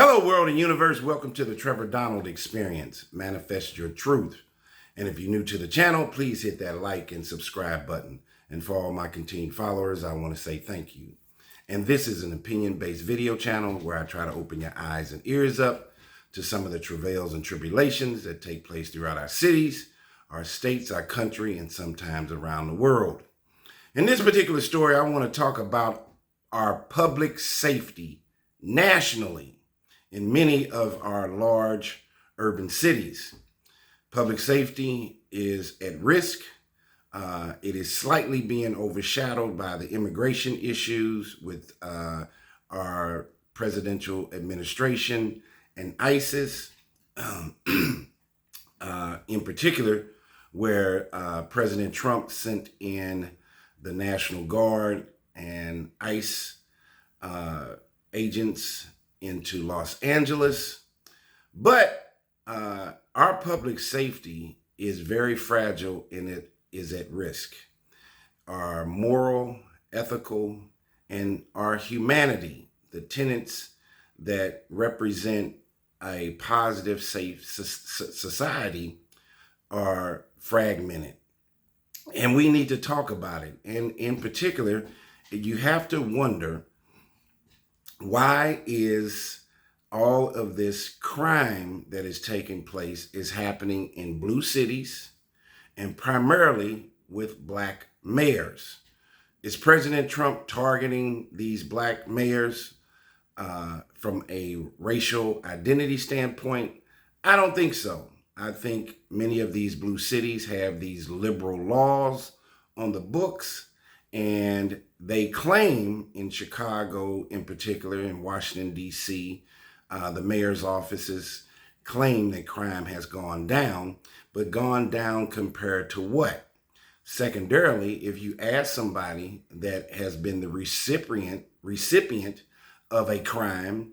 Hello, world and universe. Welcome to the Trevor Donald Experience. Manifest your truth. And if you're new to the channel, please hit that like and subscribe button. And for all my continued followers, I want to say thank you. And this is an opinion-based video channel where I try to open your eyes and ears up to some of the travails and tribulations that take place throughout our cities, our states, our country, and sometimes around the world. In this particular story, I want to talk about our public safety nationally in many of our large urban cities. Public safety is at risk. It is slightly being overshadowed by the immigration issues with our presidential administration and ISIS, in particular, where President Trump sent in the National Guard and ICE agents into Los Angeles. But our public safety is very fragile and it is at risk. Our moral, ethical, and our humanity, the tenets that represent a positive, safe society, are fragmented. And we need to talk about it. And in particular, you have to wonder, why is all of this crime that is taking place is happening in blue cities and primarily with black mayors? Is President Trump targeting these black mayors from a racial identity standpoint? I don't think so. I think many of these blue cities have these liberal laws on the books, and they claim in Chicago, in particular, in Washington, D.C., the mayor's offices claim that crime has gone down, but gone down compared to what? Secondarily, if you ask somebody that has been the recipient of a crime,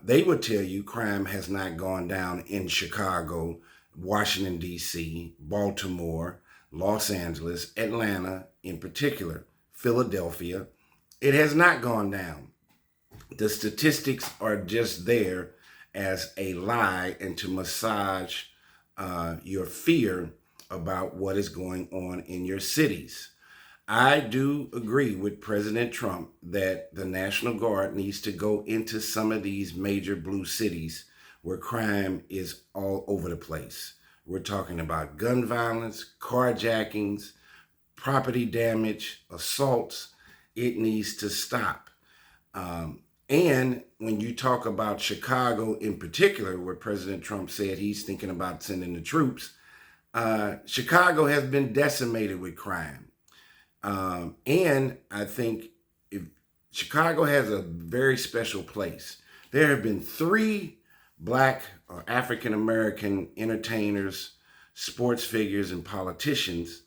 they would tell you crime has not gone down in Chicago, Washington, D.C., Baltimore, Los Angeles, Atlanta in particular, Philadelphia. It has not gone down. The statistics are just there as a lie and to massage your fear about what is going on in your cities. I do agree with President Trump that the National Guard needs to go into some of these major blue cities where crime is all over the place. We're talking about gun violence, carjackings, property damage, assaults. It needs to stop. And when you talk about Chicago in particular, where President Trump said he's thinking about sending the troops, Chicago has been decimated with crime. And I think if Chicago has a very special place. There have been 3 Black or African-American entertainers, sports figures, and politicians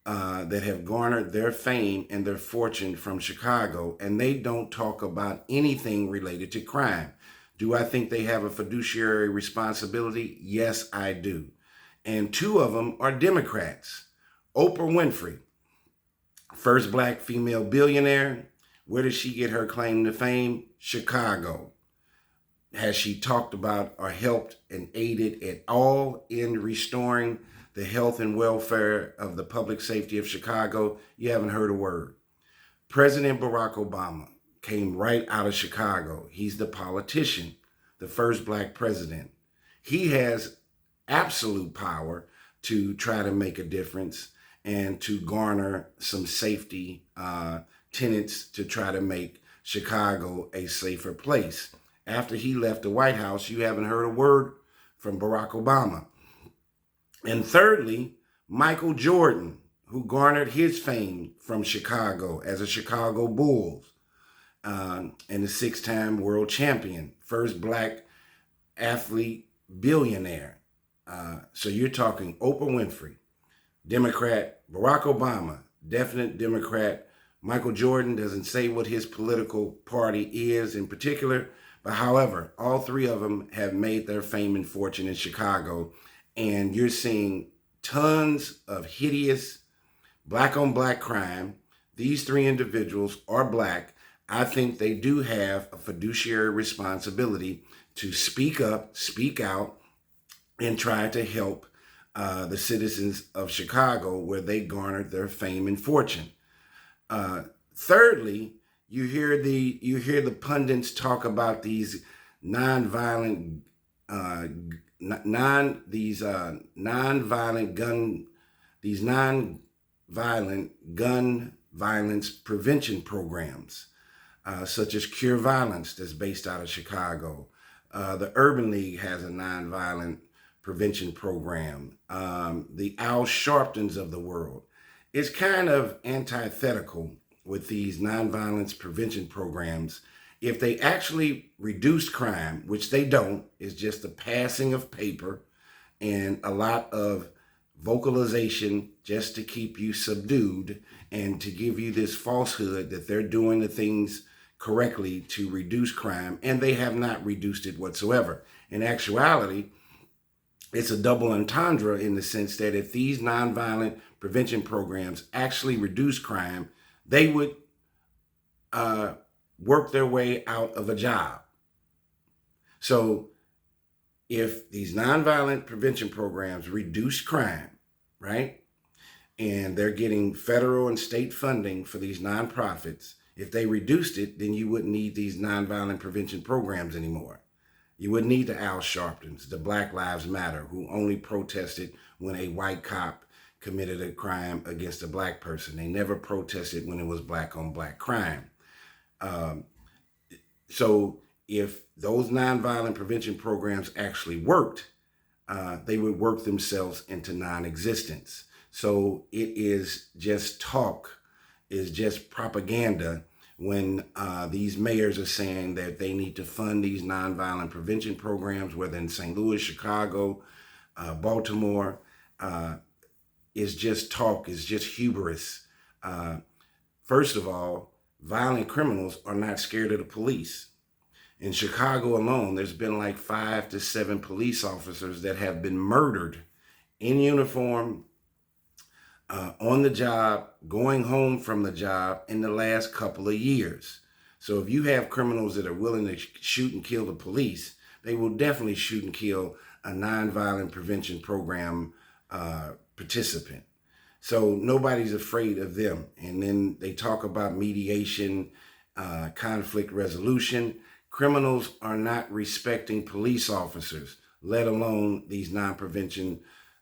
that have garnered their fame and their fortune from Chicago, and they don't talk about anything related to crime. Do I think they have a fiduciary responsibility? Yes, I do. And 2 of them are Democrats. Oprah Winfrey, first Black female billionaire. Where did she get her claim to fame? Chicago. Has she talked about or helped and aided at all in restoring the health and welfare of the public safety of Chicago? You haven't heard a word. President Barack Obama came right out of Chicago. He's the politician, the first Black president. He has absolute power to try to make a difference and to garner some safety tenets to try to make Chicago a safer place. After he left the White House, you haven't heard a word from Barack Obama. And thirdly, Michael Jordan, who garnered his fame from Chicago as a Chicago Bulls and a 6-time world champion, first Black athlete billionaire. So you're talking Oprah Winfrey, Democrat, Barack Obama, definite Democrat. Michael Jordan doesn't say what his political party is in particular, but however, all 3 of them have made their fame and fortune in Chicago, and you're seeing tons of hideous Black on Black crime. These 3 individuals are Black. I think they do have a fiduciary responsibility to speak up, speak out, and try to help the citizens of Chicago where they garnered their fame and fortune. Thirdly, you hear the pundits talk about these nonviolent uh, nonviolent gun violence prevention programs, such as Cure Violence, that's based out of Chicago. The Urban League has a nonviolent prevention program. The Al Sharptons of the world. It's kind of antithetical with these nonviolence prevention programs. If they actually reduce crime, which they don't, it's just the passing of paper and a lot of vocalization just to keep you subdued and to give you this falsehood that they're doing the things correctly to reduce crime, and they have not reduced it whatsoever. In actuality, it's a double entendre in the sense that if these nonviolent prevention programs actually reduce crime, they would work their way out of a job. So if these nonviolent prevention programs reduce crime, right, and they're getting federal and state funding for these nonprofits, if they reduced it, then you wouldn't need these nonviolent prevention programs anymore. You wouldn't need the Al Sharptons, the Black Lives Matter, who only protested when a white cop committed a crime against a black person. They never protested when it was black on black crime. So if those nonviolent prevention programs actually worked, they would work themselves into non-existence. So it is just talk, is just propaganda when these mayors are saying that they need to fund these nonviolent prevention programs, whether in St. Louis, Chicago, Baltimore. Is just talk, is just hubris. First of all, violent criminals are not scared of the police. In Chicago alone, there's been like 5 to 7 police officers that have been murdered in uniform, on the job, going home from the job in the last couple of years. So if you have criminals that are willing to shoot and kill the police, they will definitely shoot and kill a nonviolent prevention program participant. So nobody's afraid of them. And then they talk about mediation, conflict resolution. Criminals are not respecting police officers, let alone these non-prevention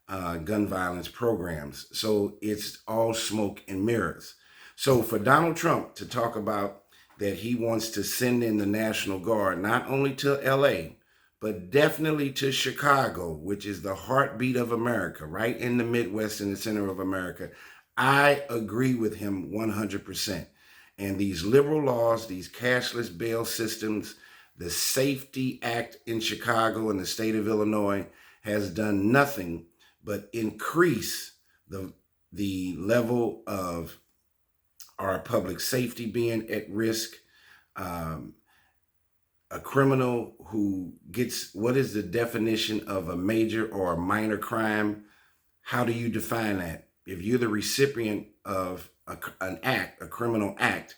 gun violence programs. So it's all smoke and mirrors. So for Donald Trump to talk about that he wants to send in the National Guard, not only to LA, but definitely to Chicago, which is the heartbeat of America, right in the Midwest and the center of America, I agree with him 100%. And these liberal laws, these cashless bail systems, the Safety Act in Chicago and the state of Illinois has done nothing but increase the level of our public safety being at risk. A criminal who gets, what is the definition of a major or a minor crime? How do you define that? If you're the recipient of an act, a criminal act,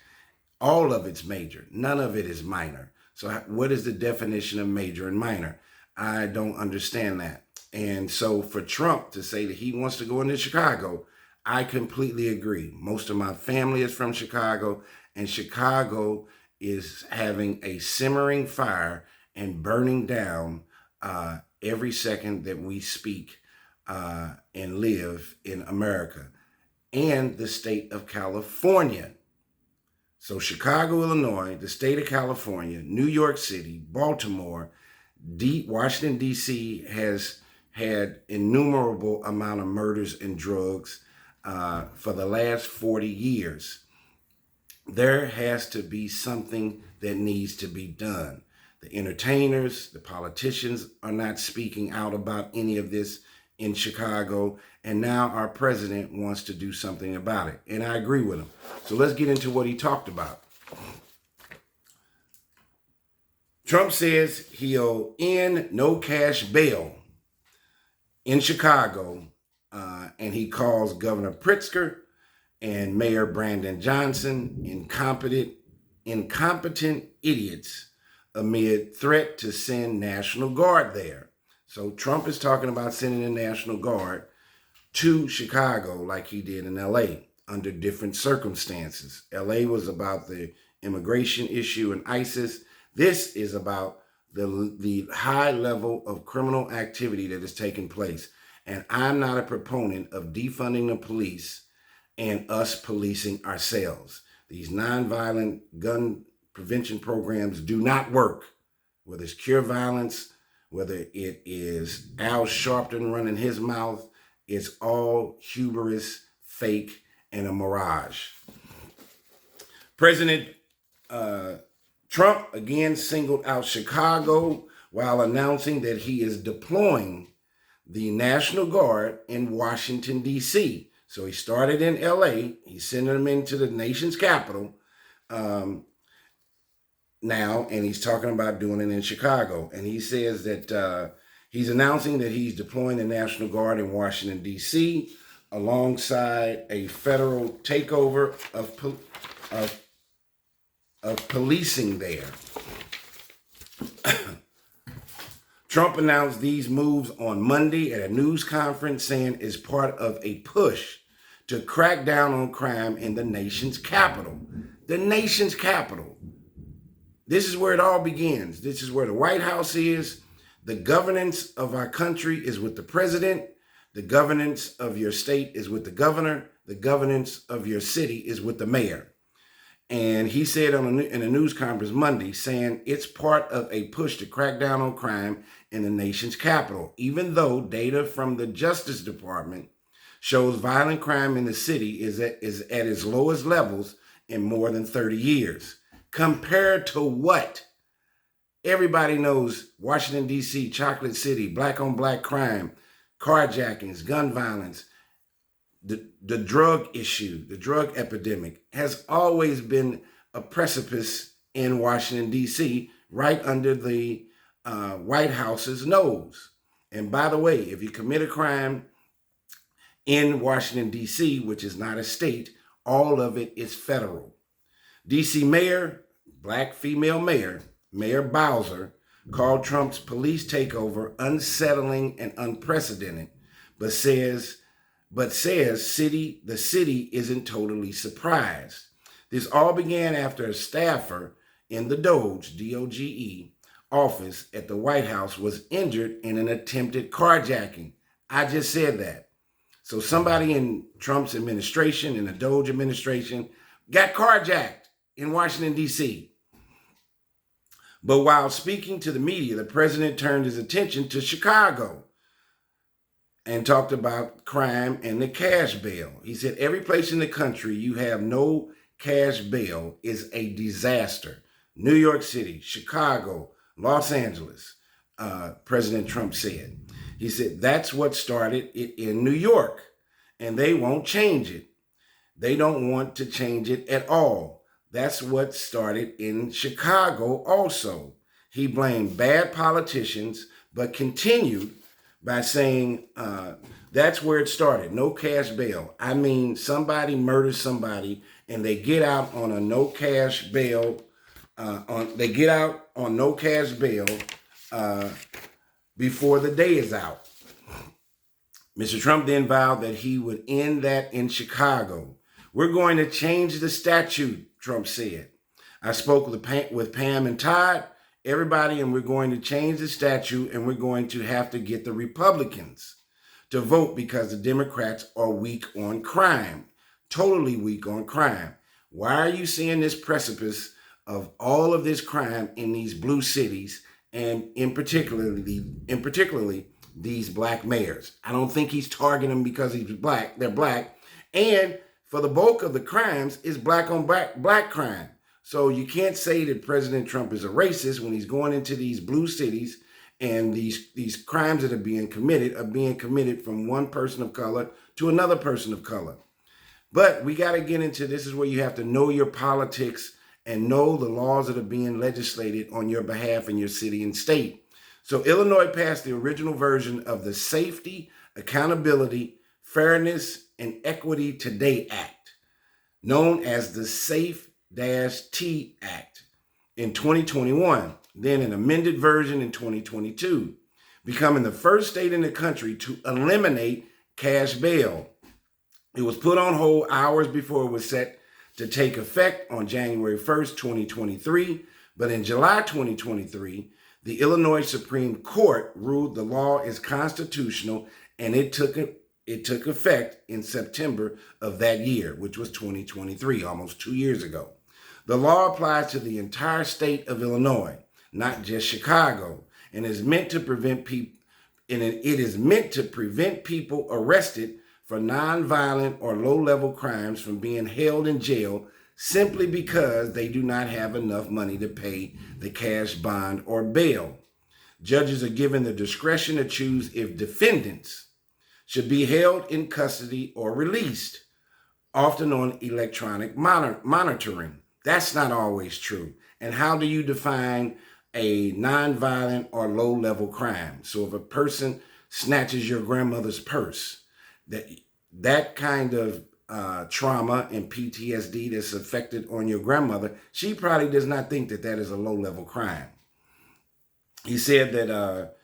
all of it's major. None of it is minor. So what is the definition of major and minor? I don't understand that. And so for Trump to say that he wants to go into Chicago, I completely agree. Most of my family is from Chicago, and Chicago is having a simmering fire and burning down every second that we speak and live in America, and the state of California. So Chicago, Illinois, the state of California, New York City, Baltimore, Washington, D.C. has had innumerable amount of murders and drugs for the last 40 years. There has to be something that needs to be done. The entertainers, the politicians are not speaking out about any of this in Chicago, and now our president wants to do something about it, and I agree with him. So let's get into what he talked about. Trump says he'll end no cash bail in Chicago, and he calls Governor Pritzker and Mayor Brandon Johnson incompetent, incompetent idiots amid threat to send National Guard there. So Trump is talking about sending the National Guard to Chicago like he did in LA under different circumstances. LA was about the immigration issue and ISIS. This is about the high level of criminal activity that is taking place. And I'm not a proponent of defunding the police and us policing ourselves. These nonviolent gun prevention programs do not work. Whether it's Cure Violence, whether it is Al Sharpton running his mouth, it's all hubris, fake, and a mirage. President Trump again singled out Chicago while announcing that he is deploying the National Guard in Washington, D.C. So he started in L.A. He's sending them into the nation's capital now, and he's talking about doing it in Chicago. And he says that he's announcing that he's deploying the National Guard in Washington, D.C., alongside a federal takeover of policing there. Trump announced these moves on Monday at a news conference, saying it's part of a push to crack down on crime in the nation's capital. The nation's capital. This is where it all begins. This is where the White House is. The governance of our country is with the president. The governance of your state is with the governor. The governance of your city is with the mayor. And he said in a news conference Monday, saying it's part of a push to crack down on crime in the nation's capital, even though data from the Justice Department shows violent crime in the city is at its lowest levels in more than 30 years. Compared to what? Everybody knows Washington, D.C., Chocolate City, black-on-black crime, carjackings, gun violence, the drug issue, the drug epidemic has always been a precipice in Washington, D.C., right under the White House's nose. And by the way, if you commit a crime in Washington, D.C., which is not a state, all of it is federal. D.C. Mayor, black female mayor, Mayor Bowser, called Trump's police takeover unsettling and unprecedented, but says the city isn't totally surprised. This all began after a staffer in the Doge, D-O-G-E, office at the White House was injured in an attempted carjacking. I just said that. So somebody in Trump's administration, in the Doge administration, got carjacked in Washington, D.C. But while speaking to the media, the president turned his attention to Chicago and talked about crime and the cash bail. He said, every place in the country you have no cash bail is a disaster. New York City, Chicago, Los Angeles, President Trump said. He said, that's what started it in New York, and they won't change it. They don't want to change it at all. That's what started in Chicago also. He blamed bad politicians, but continued by saying that's where it started. No cash bail. I mean, somebody murders somebody and they get out on a no cash bail. They get out on no cash bail before the day is out. Mr. Trump then vowed that he would end that in Chicago. We're going to change the statute, Trump said. I spoke with Pam and Todd, everybody, and we're going to change the statute, and we're going to have to get the Republicans to vote because the Democrats are weak on crime, totally weak on crime. Why are you seeing this precipice of all of this crime in these blue cities, and in particularly these black mayors? I don't think he's targeting them because he's black. They're black, and for the bulk of the crimes is black on black crime. So you can't say that President Trump is a racist when he's going into these blue cities and these crimes that are being committed from one person of color to another person of color. But we got to get into this is where you have to know your politics and know the laws that are being legislated on your behalf in your city and state. So Illinois passed the original version of the Safety, Accountability, Fairness, and Equity Today Act, known as the SAFE T Act in 2021, then an amended version in 2022, becoming the first state in the country to eliminate cash bail. It was put on hold hours before it was set to take effect on January 1st, 2023, but in July 2023, the Illinois Supreme Court ruled the law is constitutional, and it took effect in September of that year, which was 2023, almost 2 years ago. The law applies to the entire state of Illinois, not just Chicago, and is meant to prevent people. It is meant to prevent people arrested for nonviolent or low-level crimes from being held in jail simply because they do not have enough money to pay the cash bond or bail. Judges are given the discretion to choose if defendants should be held in custody or released, often on electronic monitoring. That's not always true. And how do you define a nonviolent or low-level crime? So if a person snatches your grandmother's purse, that kind of trauma and PTSD that's affected on your grandmother, she probably does not think that is a low-level crime. He said that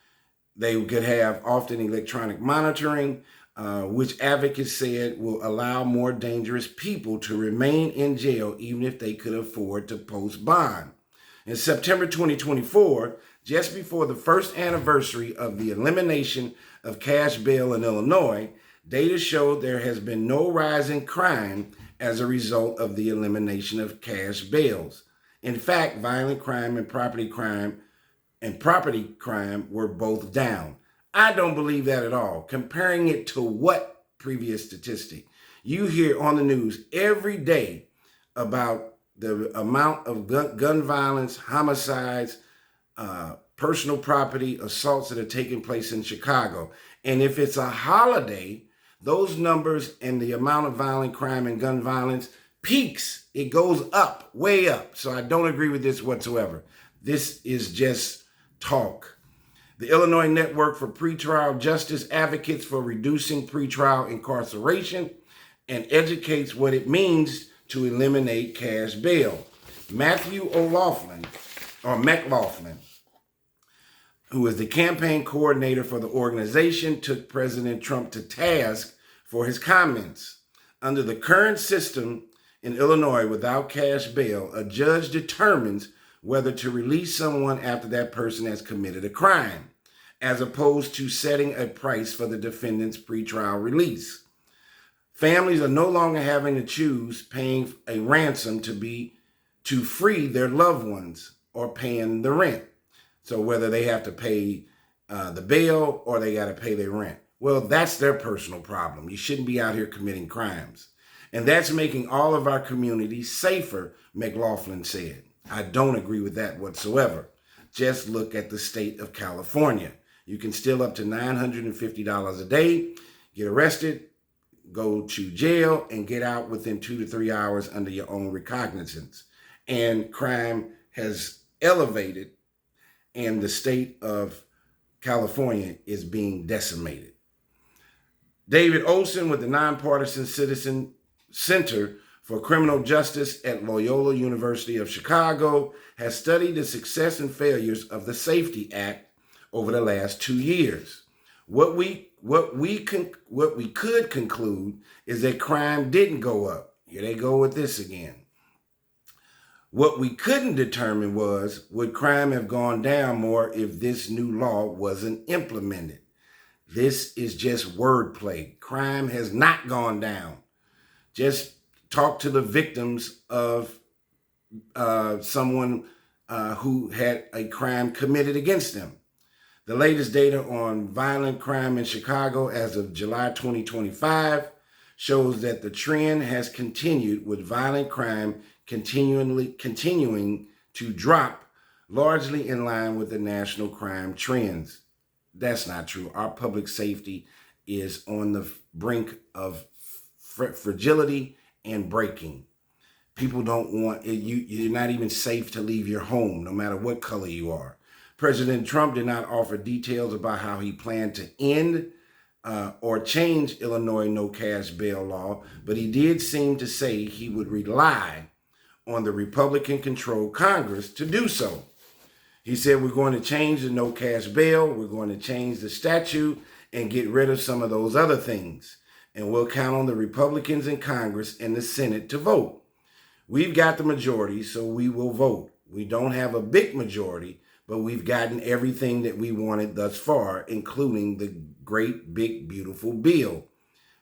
they could have often electronic monitoring, which advocates said will allow more dangerous people to remain in jail even if they could afford to post bond. In September 2024, just before the first anniversary of the elimination of cash bail in Illinois, data showed there has been no rise in crime as a result of the elimination of cash bails. In fact, violent crime and property crime were both down. I don't believe that at all. Comparing it to what previous statistic? You hear on the news every day about the amount of gun violence, homicides, personal property assaults that are taking place in Chicago. And if it's a holiday, those numbers and the amount of violent crime and gun violence peaks. It goes up, way up. So I don't agree with this whatsoever. This is just talk. The Illinois Network for Pretrial Justice advocates for reducing pretrial incarceration and educates what it means to eliminate cash bail. Matthew McLaughlin, who is the campaign coordinator for the organization, took President Trump to task for his comments. Under the current system in Illinois, without cash bail, a judge determines whether to release someone after that person has committed a crime, as opposed to setting a price for the defendant's pretrial release. Families are no longer having to choose paying a ransom to free their loved ones or paying the rent. So whether they have to pay the bail or they got to pay their rent. Well, that's their personal problem. You shouldn't be out here committing crimes. And that's making all of our communities safer, McLaughlin said. I don't agree with that whatsoever. Just look at the state of California. You can steal up to $950 a day, get arrested, go to jail, and get out within 2 to 3 hours under your own recognizance. And crime has elevated, and the state of California is being decimated. David Olson with the Nonpartisan Citizen Center for Criminal Justice at Loyola University of Chicago has studied the success and failures of the Safety Act over the last 2 years. What we could conclude is that crime didn't go up. Here they go with this again. What we couldn't determine was, would crime have gone down more if this new law wasn't implemented? This is just wordplay. Crime has not gone down. Just talk to the victims of someone who had a crime committed against them. The latest data on violent crime in Chicago as of July 2025 shows that the trend has continued, with violent crime continuing to drop, largely in line with the national crime trends. That's not true. Our public safety is on the brink of fragility and breaking. People don't want you're not even safe to leave your home, no matter what color you are. President Trump did not offer details about how he planned to end or change Illinois no cash bail law, but he did seem to say he would rely on the Republican-controlled Congress to do so. He said, we're going to change the no cash bail, we're going to change the statute and get rid of some of those other things. And we'll count on the Republicans in Congress and the Senate to vote. We've got the majority, so we will vote. We don't have a big majority, but we've gotten everything that we wanted thus far, including the great, big, beautiful bill.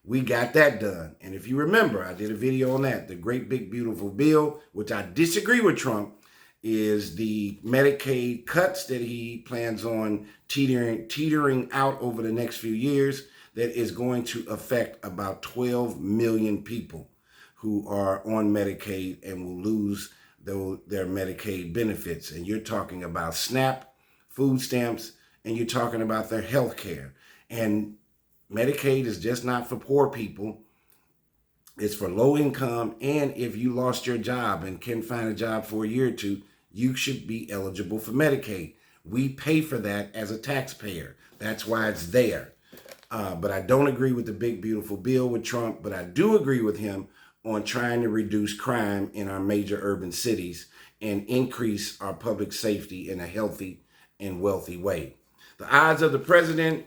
We got that done. And if you remember, I did a video on that. The great, big, beautiful bill, which I disagree with Trump, is the Medicaid cuts that he plans on teetering out over the next few years that is going to affect about 12 million people who are on Medicaid and will lose their Medicaid benefits. And you're talking about SNAP, food stamps, and you're talking about their health care. And Medicaid is just not for poor people. It's for low income. And if you lost your job and can't find a job for a year or two, you should be eligible for Medicaid. We pay for that as a taxpayer. That's why it's there. But I don't agree with the big, beautiful bill with Trump, but I do agree with him on trying to reduce crime in our major urban cities and increase our public safety in a healthy and wealthy way. The odds of the president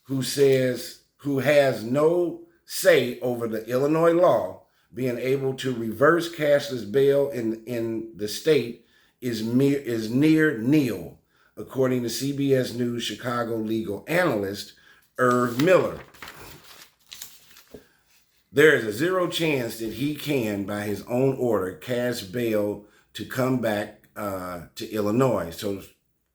who has no say over the Illinois law being able to reverse cashless bail in the state is near nil, according to CBS News Chicago legal analyst Irv Miller. There is a zero chance that he can, by his own order, cash bail to come back to Illinois. So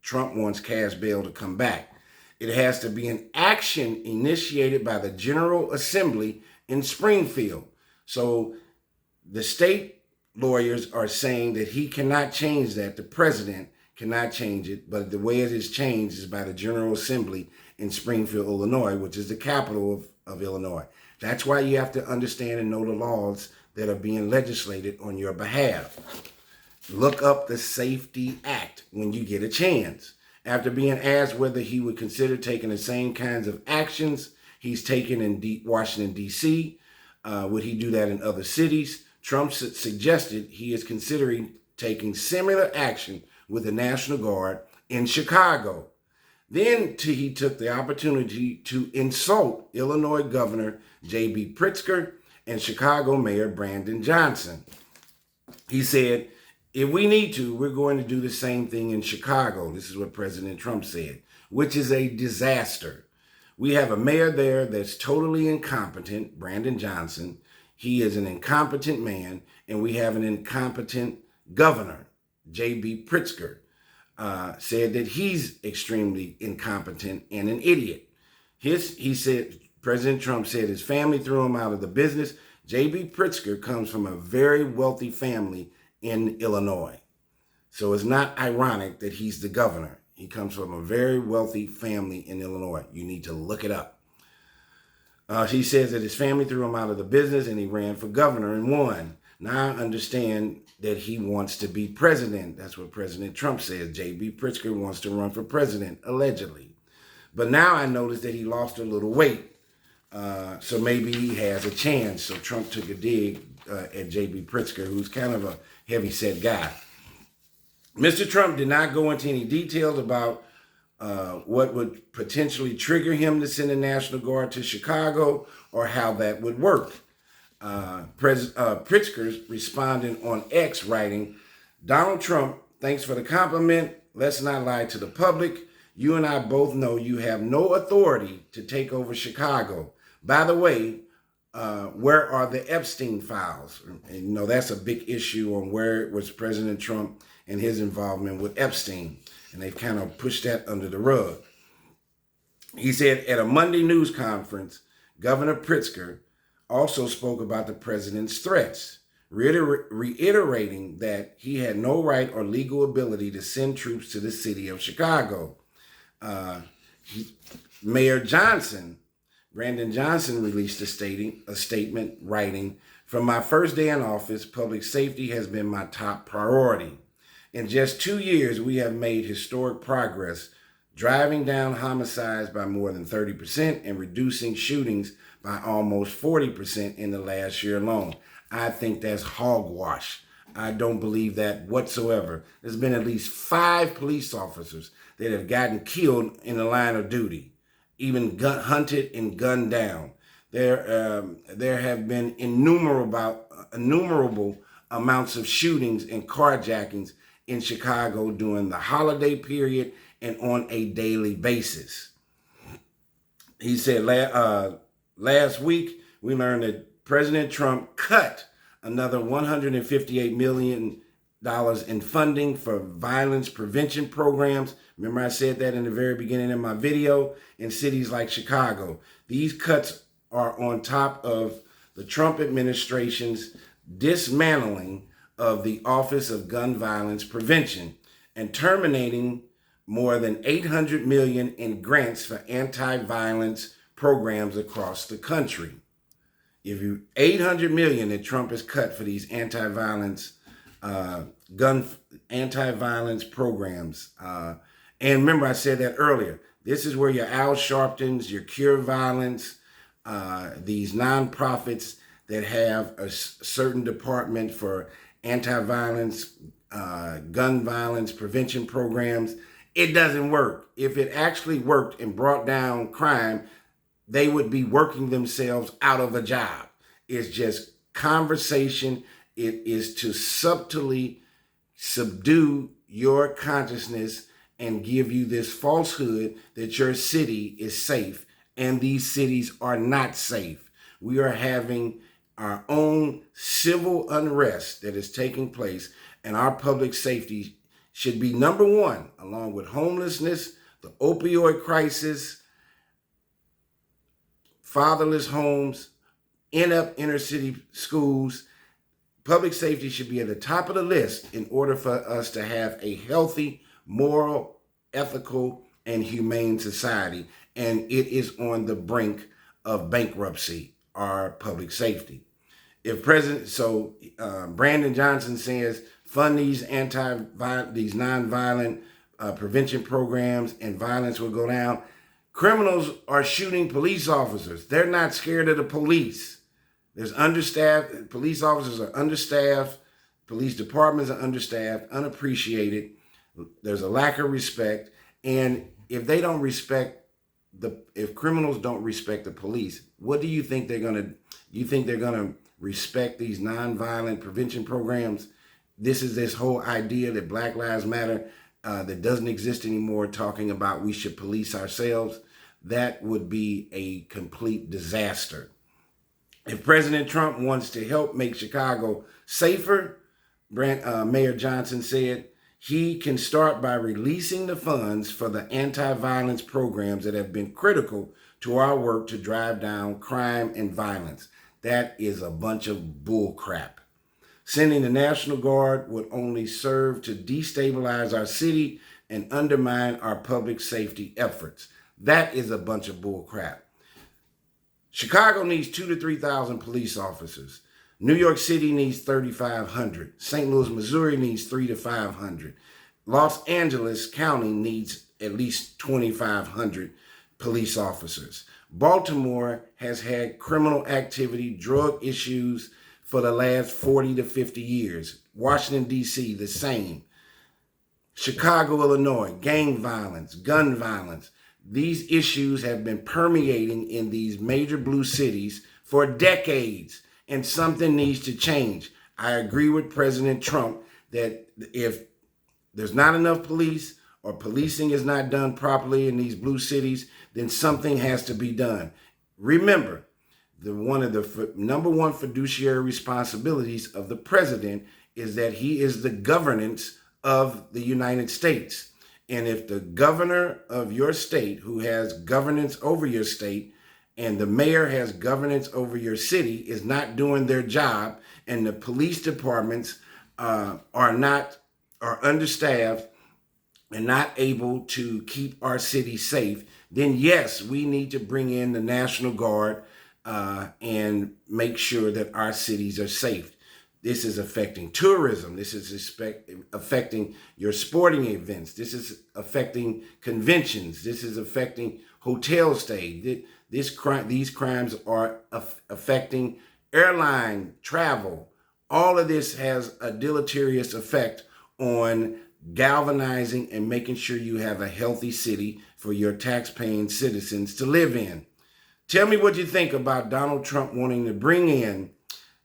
Trump wants cash bail to come back. It has to be an action initiated by the General Assembly in Springfield. So the state lawyers are saying that he cannot change that. The president cannot change it. But the way it is changed is by the General Assembly in Springfield, Illinois, which is the capital of Illinois. That's why you have to understand and know the laws that are being legislated on your behalf. Look up the Safety Act when you get a chance. After being asked whether he would consider taking the same kinds of actions he's taken in Washington, D.C., would he do that in other cities? Trump suggested he is considering taking similar action with the National Guard in Chicago. Then he took the opportunity to insult Illinois Governor J.B. Pritzker and Chicago Mayor Brandon Johnson. He said, if we need to, we're going to do the same thing in Chicago. This is what President Trump said, which is a disaster. We have a mayor there that's totally incompetent, Brandon Johnson. He is an incompetent man, and we have an incompetent governor, J.B. Pritzker. Said that he's extremely incompetent and an idiot. President Trump said his family threw him out of the business. J.B. Pritzker comes from a very wealthy family in Illinois. So it's not ironic that he's the governor. He comes from a very wealthy family in Illinois. You need to look it up. He says that his family threw him out of the business and he ran for governor and won. Now I understand that he wants to be president. That's what President Trump says. J.B. Pritzker wants to run for president, allegedly. But now I noticed that he lost a little weight. So maybe he has a chance. So Trump took a dig at J.B. Pritzker, who's kind of a heavy-set guy. Mr. Trump did not go into any details about what would potentially trigger him to send the National Guard to Chicago or how that would work. Pritzker responding on X, writing, Donald Trump, thanks for the compliment. Let's not lie to the public. You and I both know you have no authority to take over Chicago. By the way, where are the Epstein files? And, that's a big issue on where was President Trump and his involvement with Epstein. And they've kind of pushed that under the rug. He said at a Monday news conference, Governor Pritzker also spoke about the president's threats, reiterating that he had no right or legal ability to send troops to the city of Chicago. Mayor Brandon Johnson released a statement writing, from my first day in office, public safety has been my top priority. In just 2 years, we have made historic progress, driving down homicides by more than 30% and reducing shootings by almost 40% in the last year alone. I think that's hogwash. I don't believe that whatsoever. There's been at least 5 police officers that have gotten killed in the line of duty, even hunted and gunned down. There have been innumerable amounts of shootings and carjackings in Chicago during the holiday period and on a daily basis. He said last week we learned that President Trump cut another $158 million in funding for violence prevention programs. Remember, I said that in the very beginning of my video, in cities like Chicago. These cuts are on top of the Trump administration's dismantling of the Office of Gun Violence Prevention and terminating more than $800 million in grants for anti-violence programs across the country. If you $800 million that Trump has cut for these anti-violence programs, and remember I said that earlier. This is where your Al Sharptons, your Cure Violence, these nonprofits that have a certain department for anti-violence, gun violence prevention programs. It doesn't work. If it actually worked and brought down crime, they would be working themselves out of a job. It's just conversation. It is to subtly subdue your consciousness and give you this falsehood that your city is safe, and these cities are not safe. We are having our own civil unrest that is taking place, and our public safety should be number one, along with homelessness, the opioid crisis, fatherless homes, inner city schools. Public safety should be at the top of the list in order for us to have a healthy, moral, ethical, and humane society. And it is on the brink of bankruptcy, our public safety. Brandon Johnson says, fund these nonviolent prevention programs and violence will go down. Criminals are shooting police officers. They're not scared of the police. There's understaffed, police officers are understaffed, police departments are understaffed, unappreciated. There's a lack of respect. And if criminals don't respect the police, what do you think they're gonna do? You think they're gonna respect these nonviolent prevention programs? This is this whole idea that Black Lives Matter that doesn't exist anymore, talking about we should police ourselves. That would be a complete disaster. If President Trump wants to help make Chicago safer, Mayor Johnson said, he can start by releasing the funds for the anti-violence programs that have been critical to our work to drive down crime and violence. That is a bunch of bull crap. Sending the National Guard would only serve to destabilize our city and undermine our public safety efforts. That is a bunch of bull crap. Chicago needs 2,000 to 3,000 police officers. New York City needs 3,500. St. Louis, Missouri needs 300 to 500. Los Angeles County needs at least 2,500 police officers. Baltimore has had criminal activity, drug issues for the last 40 to 50 years. Washington, D.C., the same. Chicago, Illinois, gang violence, gun violence. These issues have been permeating in these major blue cities for decades, and something needs to change. I agree with President Trump that if there's not enough police or policing is not done properly in these blue cities, then something has to be done. Remember, one of the number one fiduciary responsibilities of the president is that he is the governance of the United States. And if the governor of your state, who has governance over your state, and the mayor has governance over your city, is not doing their job, and the police departments are understaffed and not able to keep our city safe, then yes, we need to bring in the National Guard and make sure that our cities are safe. This is affecting tourism. This is affecting your sporting events. This is affecting conventions. This is affecting hotel stay. These crimes are affecting airline travel, All of this has a deleterious effect on galvanizing and making sure you have a healthy city for your tax-paying citizens to live in. Tell me what you think about Donald Trump wanting to bring in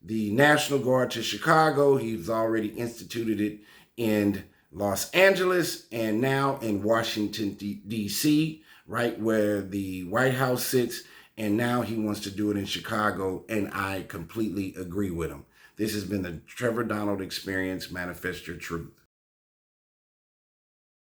the National Guard to Chicago. He's already instituted it in Los Angeles and now in Washington, D.C., right where the White House sits. And now he wants to do it in Chicago, and I completely agree with him. This has been the Trevor Donald Experience, Manifest Your Truth.